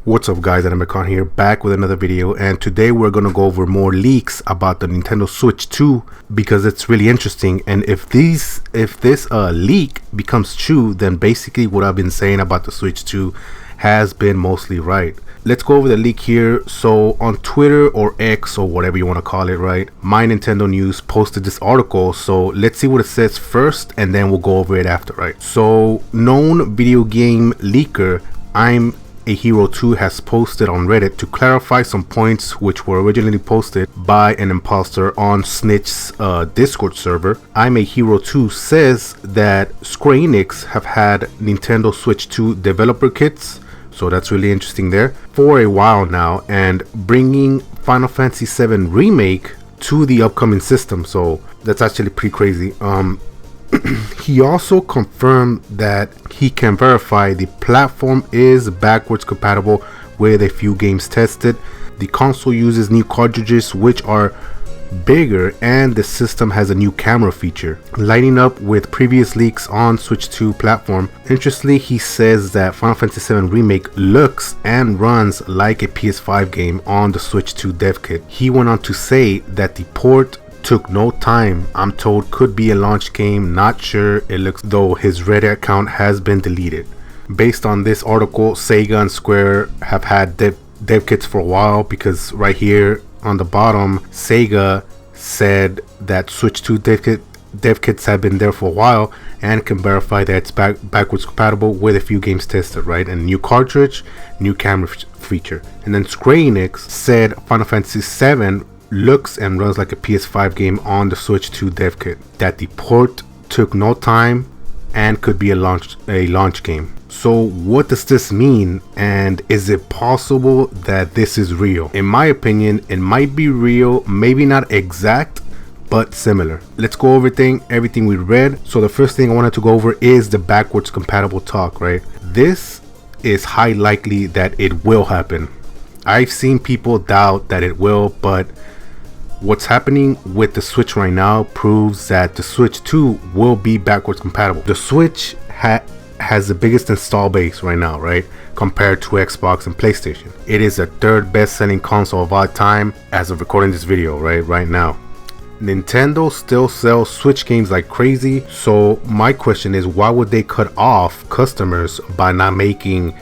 What's up guys, Animecon here, back with another video, and today we're gonna go over more leaks about the Nintendo Switch 2 because it's really interesting. And if this leak becomes true, then basically what I've been saying about the Switch 2 has been mostly right. Let's go over the leak here. So on Twitter or X or whatever you want to call it, right, My Nintendo News posted this article. So let's see what it says first and then we'll go over it after, right? So known video game leaker I'm a Hero 2 has posted on Reddit to clarify some points which were originally posted by an imposter on Snitch's Discord server. I'm a Hero 2 says that Square Enix have had Nintendo Switch 2 developer kits, so that's really interesting there, for a while now, and bringing Final Fantasy 7 Remake to the upcoming system, so that's actually pretty crazy. He also confirmed that he can verify the platform is backwards compatible with a few games tested. The console uses new cartridges which are bigger, and the system has a new camera feature, lining up with previous leaks on Switch 2 platform. Interestingly, he says that Final Fantasy 7 Remake looks and runs like a PS5 game on the Switch 2 dev kit. He went on to say that the port took no time. I'm told could be a launch game, not sure. It looks though his Reddit account has been deleted. Based on this article, Sega and Square have had dev kits for a while, because right here on the bottom, Sega said that Switch 2 dev kits have been there for a while and can verify that it's backwards compatible with a few games tested, right? And new cartridge, new camera feature. And then Square Enix said Final Fantasy 7 looks and runs like a PS5 game on the Switch 2 dev kit, that the port took no time and could be a launch game. So what does this mean, and is it possible that this is real? In my opinion, it might be real, maybe not exact, but similar. Let's go over everything we read. So the first thing I wanted to go over is the backwards compatible talk, right? This is high likely that it will happen. I've seen people doubt that it will, but what's happening with the Switch right now proves that the Switch 2 will be backwards compatible. The Switch has the biggest install base right now, right, compared to Xbox and PlayStation. It is the third best selling console of all time as of recording this video, right now. Nintendo still sells Switch games like crazy, so my question is, why would they cut off customers by not making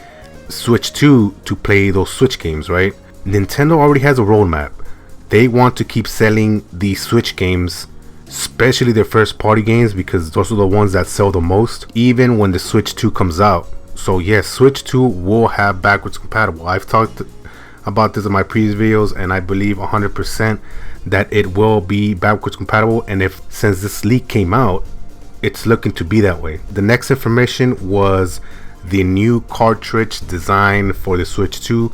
Switch 2 to play those Switch games, right? Nintendo already has a roadmap. They want to keep selling the Switch games, especially their first party games, because those are the ones that sell the most, even when the Switch 2 comes out. So yes, Switch 2 will have backwards compatible. I've talked about this in my previous videos, and I believe 100% that it will be backwards compatible. And since this leak came out, it's looking to be that way. The next information was the new cartridge design for the Switch 2.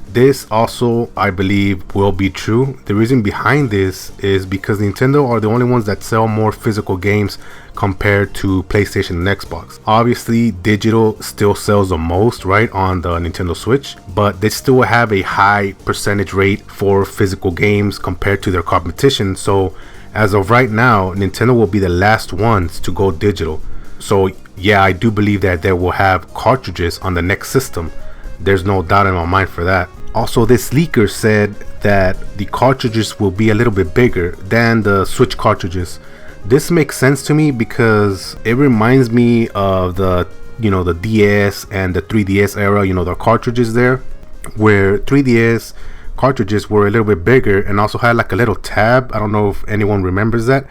This also, I believe, will be true. The reason behind this is because Nintendo are the only ones that sell more physical games compared to PlayStation and Xbox. Obviously, digital still sells the most, right, on the Nintendo Switch, but they still have a high percentage rate for physical games compared to their competition. So as of right now, Nintendo will be the last ones to go digital. So yeah, I do believe that they will have cartridges on the next system. There's no doubt in my mind for that. Also, this leaker said that the cartridges will be a little bit bigger than the Switch cartridges. This makes sense to me because it reminds me of the DS and the 3DS era, the cartridges there, where 3DS cartridges were a little bit bigger and also had like a little tab. I don't know if anyone remembers that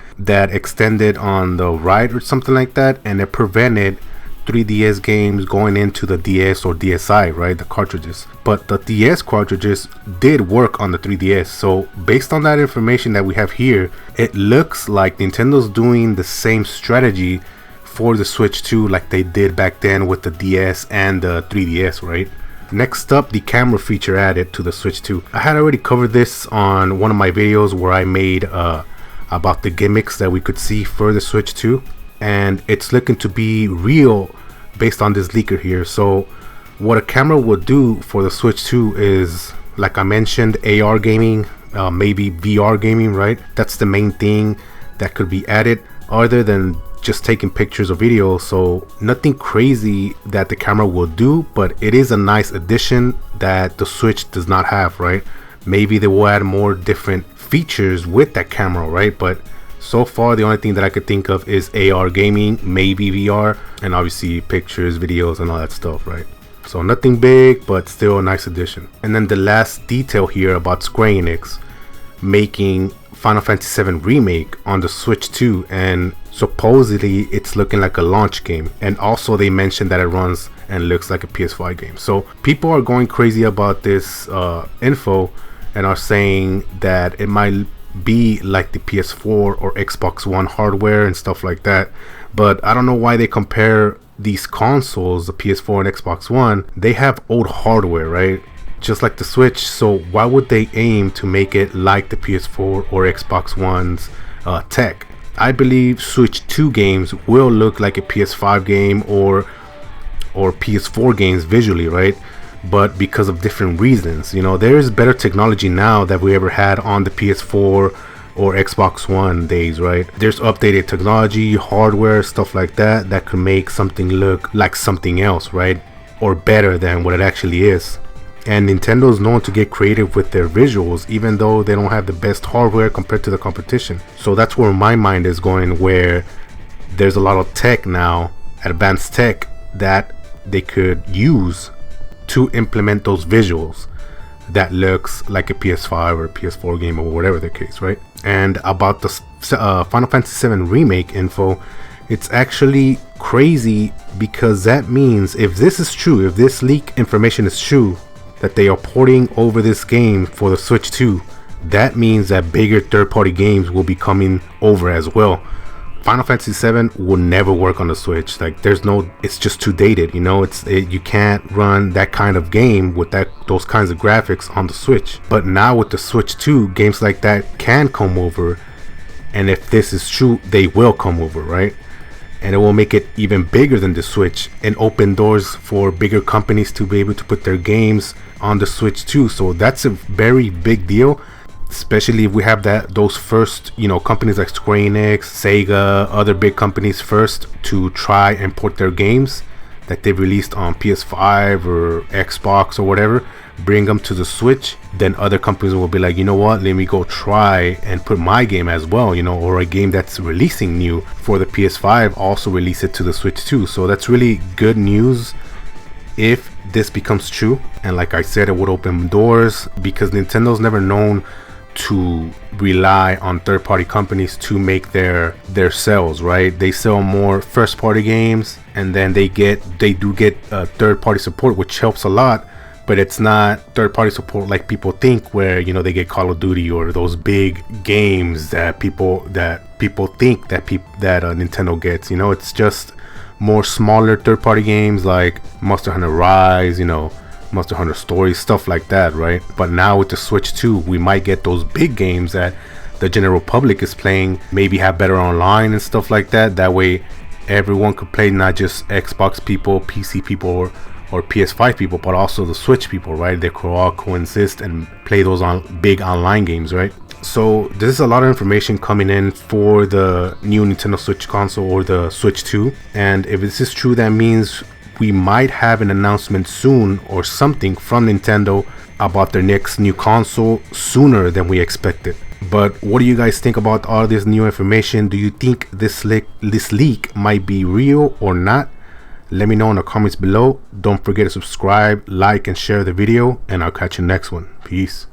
extended on the right or something like that, and it prevented 3DS games going into the DS or DSi, right, the cartridges. But the DS cartridges did work on the 3DS. So based on that information that we have here, it looks like Nintendo's doing the same strategy for the Switch 2 like they did back then with the DS and the 3DS, right? Next up, the camera feature added to the Switch 2. I had already covered this on one of my videos where I made about the gimmicks that we could see for the Switch 2, and it's looking to be real based on this leaker here. So what a camera would do for the Switch 2 is, like I mentioned, AR gaming, maybe VR gaming, right? That's the main thing that could be added. Other than just taking pictures or videos, so nothing crazy that the camera will do, but it is a nice addition that the Switch does not have, right? Maybe they will add more different features with that camera, right? But so far the only thing that I could think of is AR gaming, maybe VR, and obviously pictures, videos, and all that stuff, right? So nothing big, but still a nice addition. And then the last detail here about Square Enix making Final Fantasy VII Remake on the Switch 2, and supposedly it's looking like a launch game. And also they mentioned that it runs and looks like a PS5 game. So people are going crazy about this info and are saying that it might be like the PS4 or Xbox One hardware and stuff like that. But I don't know why they compare these consoles, the PS4 and Xbox One. They have old hardware, right? Just like the Switch. So why would they aim to make it like the PS4 or Xbox One's tech? I believe Switch 2 games will look like a PS5 game or PS4 games visually, right? But because of different reasons, you know, there is better technology now that we ever had on the PS4 or Xbox One days, right? There's updated technology, hardware, stuff like that that could make something look like something else, right? Or better than what it actually is. And Nintendo is known to get creative with their visuals, even though they don't have the best hardware compared to the competition. So that's where my mind is going, where there's a lot of tech now, advanced tech, that they could use to implement those visuals that looks like a PS5 or a PS4 game or whatever the case, right? And about the Final Fantasy VII Remake info, it's actually crazy, because that means if this is true, if this leak information is true, that they are porting over this game for the Switch 2, that means that bigger third-party games will be coming over as well. Final Fantasy VII will never work on the Switch. Like, there's no, it's just too dated, you know. You can't run that kind of game with those kinds of graphics on the Switch. But now with the Switch 2, games like that can come over, and if this is true, they will come over, right? And it will make it even bigger than the Switch and open doors for bigger companies to be able to put their games on the Switch too. So that's a very big deal, especially if we have those first, you know, companies like Square Enix, Sega, other big companies first to try and port their games that they've released on PS5 or Xbox or whatever, bring them to the Switch. Then other companies will be like, you know what, let me go try and put my game as well, you know, or a game that's releasing new for the PS5, also release it to the Switch too. So that's really good news if this becomes true. And like I said, it would open doors, because Nintendo's never known to rely on third-party companies to make their sales, right? They sell more first-party games, and then they do get third-party support, which helps a lot. But it's not third-party support like people think, where, you know, they get Call of Duty or those big games that people think that Nintendo gets. You know, it's just more smaller third-party games like Monster Hunter Rise, you know, Monster Hunter Stories, stuff like that, right? But now with the Switch 2, we might get those big games that the general public is playing, maybe have better online and stuff like that. That way everyone could play, not just Xbox people, PC people, or PS5 people, but also the Switch people, right? They could all coexist and play those big online games, right? So this is a lot of information coming in for the new Nintendo Switch console, or the Switch 2. And if this is true, that means we might have an announcement soon or something from Nintendo about their next new console sooner than we expected. But what do you guys think about all this new information? Do you think this leak might be real or not? Let me know in the comments below. Don't forget to subscribe, like, and share the video, and I'll catch you next one. Peace.